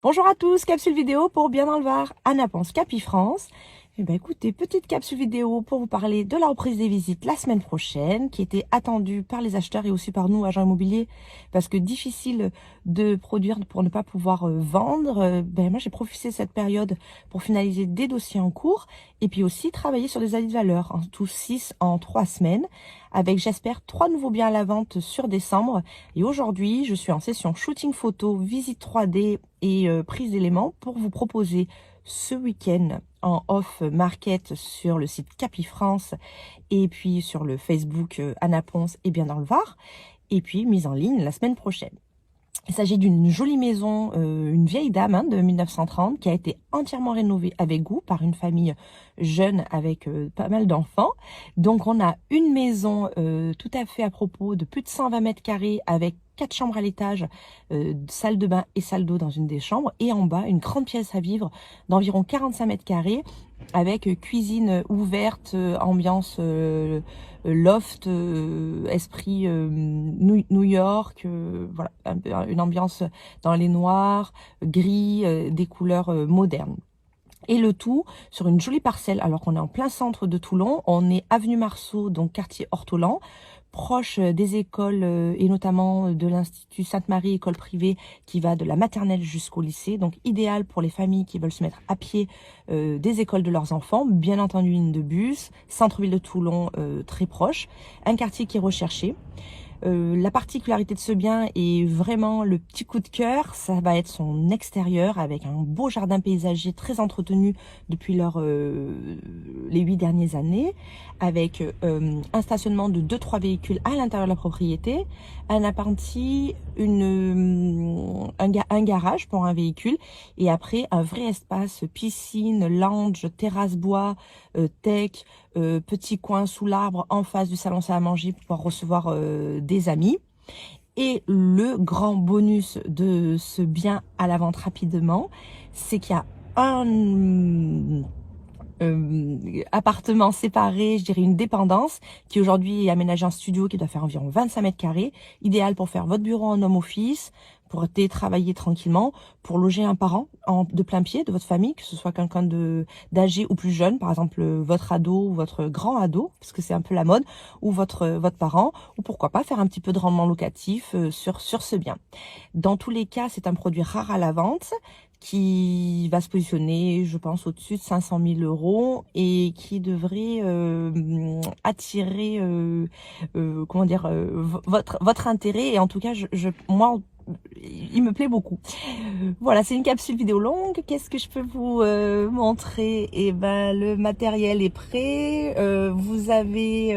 Bonjour à tous, capsule vidéo pour Bien dans le Var, Anna pense Capifrance. Eh ben écoutez, petite capsule vidéo pour vous parler de la reprise des visites la semaine prochaine, qui était attendue par les acheteurs et aussi par nous, agents immobiliers, parce que difficile de produire pour ne pas pouvoir vendre. Moi, j'ai profité de cette période pour finaliser des dossiers en cours et puis aussi travailler sur des avis de valeur, en tout 6 en 3 semaines, avec, j'espère, 3 nouveaux biens à la vente sur décembre. Et aujourd'hui, je suis en session shooting photo, visite 3D et prise d'éléments pour vous proposer ce week-end en off market sur le site Capifrance et puis sur le Facebook Anna Ponce et Bien dans le Var, et puis mise en ligne la semaine prochaine. Il s'agit d'une jolie maison, une vieille dame de 1930 qui a été entièrement rénovée avec goût par une famille jeune avec pas mal d'enfants. Donc on a une maison tout à fait à propos de plus de 120 mètres carrés avec 4 chambres à l'étage, salle de bain et salle d'eau dans une des chambres, et en bas une grande pièce à vivre d'environ 45 mètres carrés avec cuisine ouverte, ambiance loft, esprit New York, voilà, une ambiance dans les noirs, gris, des couleurs modernes. Et le tout sur une jolie parcelle, alors qu'on est en plein centre de Toulon. On est avenue Marceau, donc quartier Ortolan, proche des écoles et notamment de l'Institut Sainte-Marie, école privée qui va de la maternelle jusqu'au lycée. Donc idéal pour les familles qui veulent se mettre à pied des écoles de leurs enfants. Bien entendu, ligne de bus, centre-ville de Toulon très proche. Un quartier qui est recherché. La particularité de ce bien est vraiment le petit coup de cœur, ça va être son extérieur avec un beau jardin paysager très entretenu depuis les 8 dernières années, avec un stationnement de 2-3 véhicules à l'intérieur de la propriété, un appentis, un garage pour un véhicule, et après un vrai espace piscine, lounge, terrasse bois, tech, petit coin sous l'arbre en face du salon salle à manger pour pouvoir recevoir des amis. Et le grand bonus de ce bien à la vente rapidement, c'est qu'il y a un appartement séparé, je dirais une dépendance, qui aujourd'hui est aménagé en studio, qui doit faire environ 25 mètres carrés, idéal pour faire votre bureau en home office, pour télétravailler tranquillement, pour loger un parent de plein pied de votre famille, que ce soit quelqu'un d'âgé ou plus jeune, par exemple votre ado ou votre grand ado, parce que c'est un peu la mode, ou votre parent, ou pourquoi pas faire un petit peu de rendement locatif sur ce bien. Dans tous les cas, c'est un produit rare à la vente, qui va se positionner, je pense, au-dessus de 500 000 € et qui devrait attirer, comment dire, votre intérêt. Et en tout cas, moi, il me plaît beaucoup. Voilà, c'est une capsule vidéo longue. Qu'est-ce que je peux vous montrer? Eh ben, le matériel est prêt. Vous avez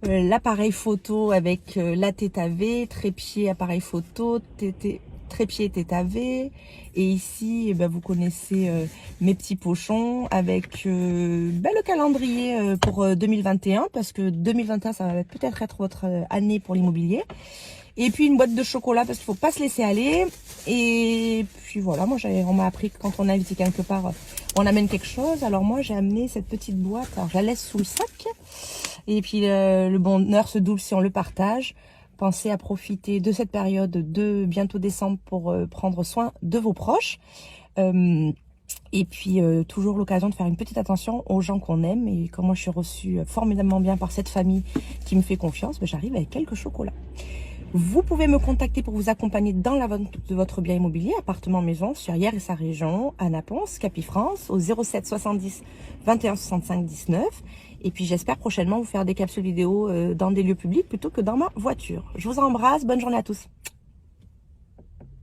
l'appareil photo avec la TTV, trépied, appareil photo, trépied TTV, et ici vous connaissez mes petits pochons avec le calendrier pour 2021, parce que 2021 ça va peut-être être votre année pour l'immobilier, et puis une boîte de chocolat parce qu'il faut pas se laisser aller. Et puis voilà, moi on m'a appris que quand on invite quelque part on amène quelque chose. Alors moi j'ai amené cette petite boîte, alors je la laisse sous le sac, et puis le bonheur se double si on le partage. Pensez à profiter de cette période de bientôt décembre pour prendre soin de vos proches. Et puis toujours l'occasion de faire une petite attention aux gens qu'on aime. Et comme moi je suis reçue formidablement bien par cette famille qui me fait confiance, j'arrive avec quelques chocolats. Vous pouvez me contacter pour vous accompagner dans la vente de votre bien immobilier, appartement, maison, sur Hyères et sa région, Anna Ponce, Capifrance, au 07 70 21 65 19. Et puis j'espère prochainement vous faire des capsules vidéo dans des lieux publics plutôt que dans ma voiture. Je vous embrasse, bonne journée à tous.